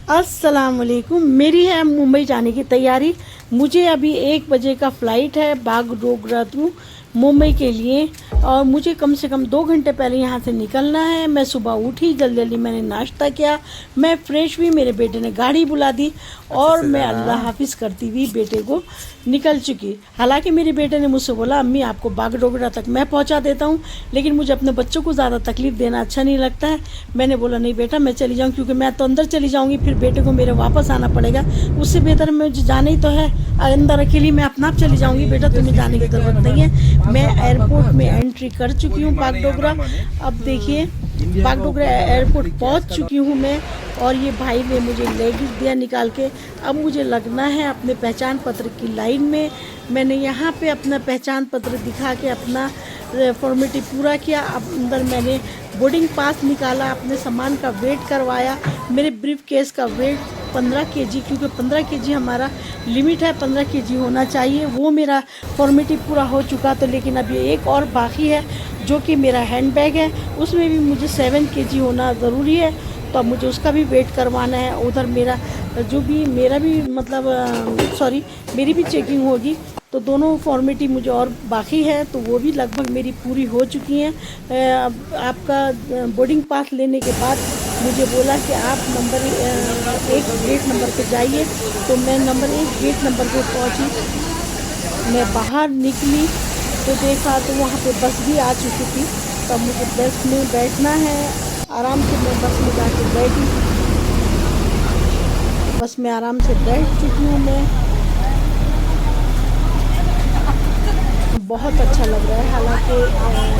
अस्सलाम वालेकुम। मेरी है मुंबई जाने की तैयारी। मुझे अभी 1 बजे का फ़्लाइट है बागडोगरा टू मुंबई के लिए, और मुझे कम से कम 2 घंटे पहले यहाँ से निकलना है। मैं सुबह उठी, जल्दी जल्दी मैंने नाश्ता किया, मैं फ़्रेश हुई, मेरे बेटे ने गाड़ी बुला दी और मैं अल्लाह हाफिज़ करती हुई बेटे को निकल चुकी। हालांकि मेरे बेटे ने मुझसे बोला, अम्मी आपको बागडोगरा तक मैं पहुँचा देता हूँ, लेकिन मुझे अपने बच्चों को ज़्यादा तकलीफ़ देना अच्छा नहीं लगता है। मैंने बोला नहीं बेटा मैं चली जाऊँ, क्योंकि मैं तो अंदर चली जाऊँगी, फिर बेटे को मेरे वापस आना पड़ेगा। उससे बेहतर मुझे जाना ही तो है, अंदर अकेली मैं अपना आप चली जाऊँगी। बेटा तुम्हें जाने की ज़रूरत नहीं है। मैं एयरपोर्ट में एंट्री कर चुकी हूँ बागडोगरा। अब देखिए बागडोगरा एयरपोर्ट पहुँच चुकी हूँ मैं, और ये भाई ने मुझे लगेज दिया निकाल के। अब मुझे लगना है अपने पहचान पत्र की लाइन में। मैंने यहाँ पे अपना पहचान पत्र दिखा के अपना फॉर्मेलिटी पूरा किया। अब अंदर मैंने बोर्डिंग पास निकाला, अपने सामान का वेट करवाया। मेरे ब्रीफ केस का वेट 15 केजी, क्योंकि 15 केजी हमारा लिमिट है, 15 केजी होना चाहिए। वो मेरा फॉर्मेलिटी पूरा हो चुका। तो लेकिन अभी एक और बाकी है, जो कि मेरा हैंड बैग है, उसमें भी मुझे 7 केजी होना ज़रूरी है। तो अब मुझे उसका भी वेट करवाना है। उधर मेरा जो भी मेरा भी मतलब मेरी भी चेकिंग होगी। तो दोनों फॉर्मेलिटी मुझे और बाकी है, तो वो भी लगभग मेरी पूरी हो चुकी हैं। अब आपका बोर्डिंग पास लेने के बाद मुझे बोला कि आप नंबर 1 गेट नंबर पे जाइए। तो मैं नंबर 1 गेट नंबर पे पहुंची। मैं बाहर निकली तो देखा तो वहाँ पे बस भी आ चुकी थी। तब मुझे बस में बैठना है। आराम से मैं बस में जाके बैठी, बस में आराम से बैठ चुकी हूँ मैं। बहुत अच्छा लग रहा है। हालांकि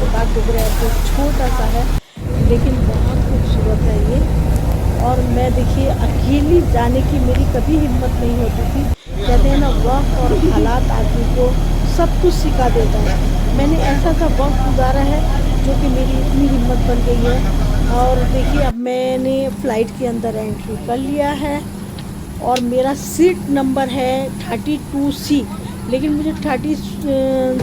बागडोगरा एयरपोर्ट छोटा सा है, लेकिन बहुत खूबसूरत है ये। और मैं देखिए अकेली जाने की मेरी कभी हिम्मत नहीं होती थी। कहते हैं ना, वक्त और हालात आदमी को सब कुछ सिखा देता है। मैंने ऐसा सा वक्त गुजारा है जो कि मेरी इतनी हिम्मत बन गई है। और देखिए अब मैंने फ़्लाइट के अंदर एंट्री कर लिया है, और मेरा सीट नंबर है 32C। लेकिन मुझे 30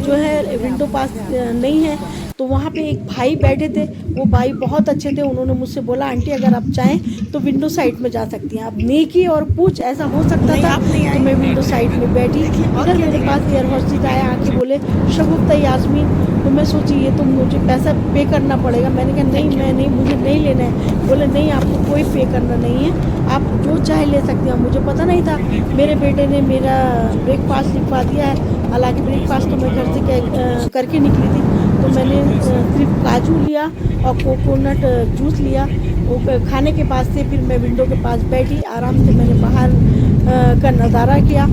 जो है विंडो पास नहीं है। तो वहाँ पे एक भाई बैठे थे, वो भाई बहुत अच्छे थे। उन्होंने मुझसे बोला, आंटी अगर आप चाहें तो विंडो साइड में जा सकती हैं। अब नेकी और पूछ ऐसा हो सकता था, तो मैं विंडो साइड में बैठी। इधर मेरे पास एयर होस्टेस आया, आके बोले शगुफ्ता यास्मीन। तो मैं सोची ये तो मुझे पैसा पे करना पड़ेगा। मैंने कहा नहीं, मैं नहीं, मुझे नहीं लेना है। बोले नहीं, आपको कोई पे करना नहीं है, आप जो चाहे ले सकते हैं। मुझे पता नहीं था। मेरे बेटे ने मेरा ब्रेकफास्ट लिखवा दिया है। हालांकि ब्रेकफास्ट तो मैं घर से करके निकली थी। तो मैंने सिर्फ काजू लिया और कोकोनट जूस लिया। वो खाने के बाद से फिर मैं विंडो के पास बैठी, आराम से मैंने बाहर का नज़ारा किया।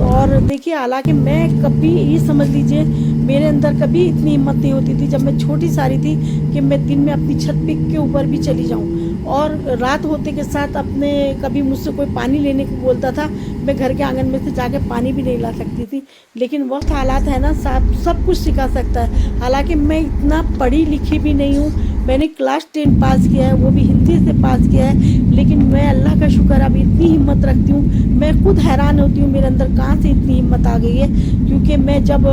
और देखिए, हालांकि मैं कभी ये समझ लीजिए मेरे अंदर कभी इतनी हिम्मत नहीं होती थी जब मैं छोटी सारी थी कि मैं दिन में अपनी छत पे के ऊपर भी चली जाऊं। और रात होते के साथ अपने कभी मुझसे कोई पानी लेने को बोलता था, मैं घर के आंगन में से जाके पानी भी नहीं ला सकती थी। लेकिन वक्त हालात है ना, सब कुछ सिखा सकता है। हालांकि मैं इतना पढ़ी लिखी भी नहीं हूँ। मैंने क्लास 10 पास किया है, वो भी हिंदी से पास किया है। लेकिन मैं अल्लाह का शुक्र अभी इतनी हिम्मत रखती हूँ। मैं खुद हैरान होती हूँ मेरे अंदर कहाँ से इतनी हिम्मत आ गई है। क्योंकि मैं जब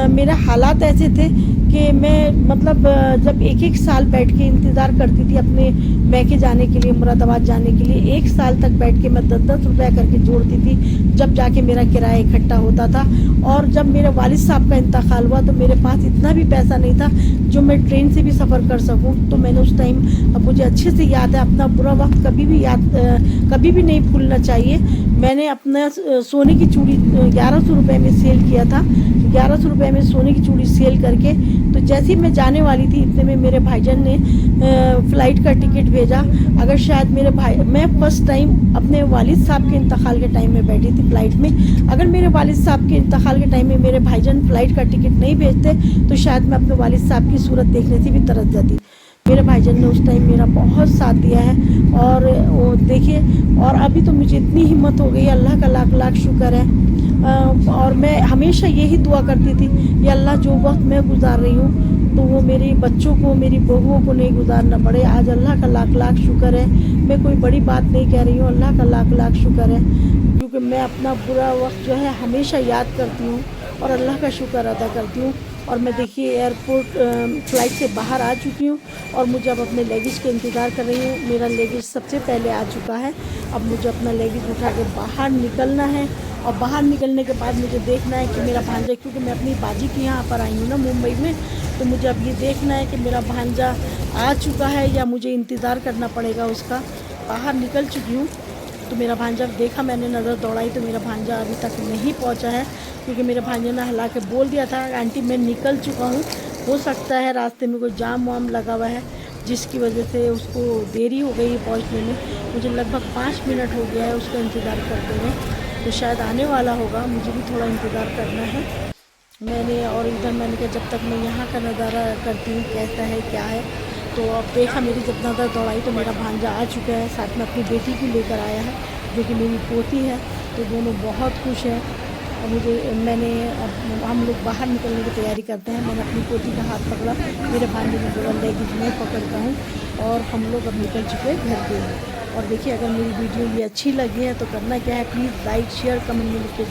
मेरे हालात ऐसे थे कि मैं मतलब जब 1-1 साल बैठ के इंतज़ार करती थी अपने मैके जाने के लिए, मुरादाबाद जाने के लिए। 1 साल तक बैठ के मैं 10-10 रुपया करके जोड़ती थी, जब जाके मेरा किराया इकट्ठा होता था। और जब मेरे वालिद साहब का इंतकाल हुआ तो मेरे पास इतना भी पैसा नहीं था जो मैं ट्रेन से भी सफ़र कर सकूं। तो मैंने उस टाइम, अब मुझे अच्छे से याद है, अपना बुरा वक्त कभी भी नहीं भूलना चाहिए। मैंने अपना सोने की चूड़ी 1100 रुपये में सेल किया था। 1100 रुपये में सोने की चूड़ी सेल करके, तो जैसे ही मैं जाने वाली थी इतने में मेरे भाईजान ने फ़्लाइट का टिकट भेजा। अगर शायद मैं फर्स्ट टाइम अपने वालिद साहब के इंतकाल के टाइम में बैठी थी फ़्लाइट में। अगर मेरे वालिद साहब के इंतकाल के टाइम में मेरे भाईजान फ़्लाइट का टिकट नहीं भेजते तो शायद मैं अपने वालिद साहब की सूरत देखने से भी तरस जाती। मेरे भाईजान ने उस टाइम मेरा बहुत साथ दिया है। और वो देखिए, और अभी तो मुझे इतनी हिम्मत हो गई, अल्लाह का लाख लाख शुक्र है। और मैं हमेशा यही दुआ करती थी, या अल्लाह जो वक्त मैं गुजार रही हूँ तो वो मेरे बच्चों को, मेरी बहुओं को नहीं गुजारना पड़े। आज अल्लाह का लाख लाख शुक्र है। मैं कोई बड़ी बात नहीं कह रही हूँ, अल्लाह का लाख लाख शुक्र है। क्योंकि मैं अपना बुरा वक्त जो है हमेशा याद करती हूँ और अल्लाह का शुक्र अदा करती हूँ और मैं देखिए एयरपोर्ट फ़्लाइट से बाहर आ चुकी हूँ और मुझे अब अपने लगेज का इंतज़ार कर रही हूँ। मेरा लगेज सबसे पहले आ चुका है। अब मुझे अपना लगेज उठा के बाहर निकलना है और बाहर निकलने के बाद मुझे देखना है कि मेरा भांजा, क्योंकि मैं अपनी बाजी के यहाँ पर आई हूँ ना मुंबई में, तो मुझे अब ये देखना है कि मेरा भांजा आ चुका है या मुझे इंतज़ार करना पड़ेगा उसका। बाहर निकल चुकी हूँ तो मेरा भांजा देखा, मैंने नज़र दौड़ाई तो मेरा भांजा अभी तक नहीं पहुंचा है, क्योंकि मेरे भांजे ने हिला के बोल दिया था आंटी मैं निकल चुका हूँ। हो सकता है रास्ते में कोई जाम वाम लगा हुआ है जिसकी वजह से उसको देरी हो गई पहुंचने में। मुझे लगभग 5 मिनट हो गया है उसका इंतज़ार करते हुए, तो शायद आने वाला होगा, मुझे भी थोड़ा इंतज़ार करना है। और इधर मैंने कहा जब तक मैं यहाँ का नज़ारा करती हूँ कैसा है क्या है। तो अब देखा, मेरी जब नज़र दौड़ाई तो मेरा भांजा आ चुका है, साथ में अपनी बेटी भी लेकर आया है जो कि मेरी पोती है। तो दोनों बहुत खुश हैं। और अब हम लोग बाहर निकलने की तैयारी करते हैं। मैंने अपनी पोती का हाथ पकड़ा, मेरे भांजे ने बोला लेगी मैं पकड़ता हूँ, और हम लोग अब निकल चुके हैं घर के लिए। और देखिए, अगर मेरी वीडियो ये अच्छी लगी है तो करना क्या है, प्लीज़ लाइक शेयर कमेंट में लिख के